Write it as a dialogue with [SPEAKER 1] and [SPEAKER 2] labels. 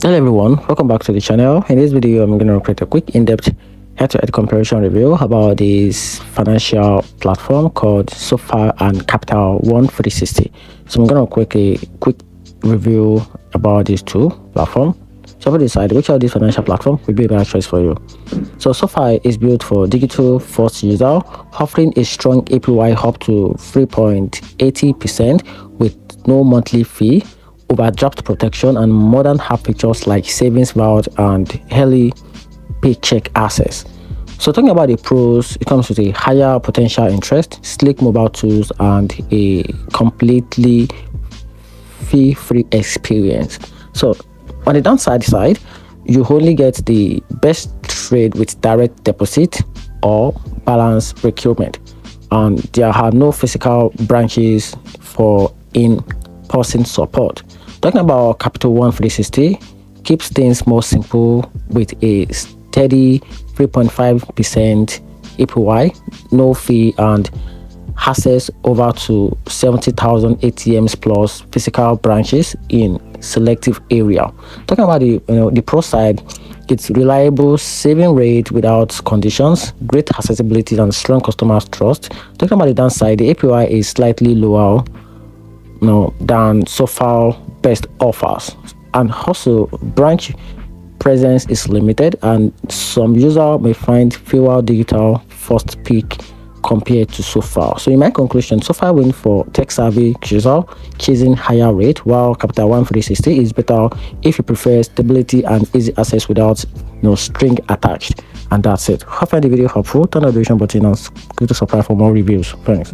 [SPEAKER 1] Hello everyone, welcome back to the channel. In this video I'm going to create a quick in-depth head-to-head comparison review about this financial platform called SoFi and Capital One 360. So I'm going to quick review about these two platforms. So we decide which of these financial platform will be the right choice for you. So SoFi is built for digital first user, offering a strong APY up to 3.80% with no monthly fee, overdraft protection, and modern app features like savings vault and early paycheck access. So talking about the pros, it comes with a higher potential interest, sleek mobile tools, and a completely fee-free experience. So on the downside side, you only get the best trade with direct deposit or balance procurement, and there are no physical branches for in-person support. Talking about Capital One 360, keeps things more simple with a steady 3.5% APY, no fee, and access over to 70,000 ATMs plus physical branches in selective area. Talking about the pro side, it's reliable saving rate without conditions, great accessibility, and strong customer trust. Talking about the downside, the APY is slightly lower than SoFi best offers, and also branch presence is limited, and some user may find fewer digital first pick compared to SoFi. So in my conclusion, SoFi win for tech savvy user chasing higher rate, while Capital One 360 is better if you prefer stability and easy access without string attached. And that's it. Hope you find the video helpful. Turn on the notification button and click to subscribe for more reviews. Thanks.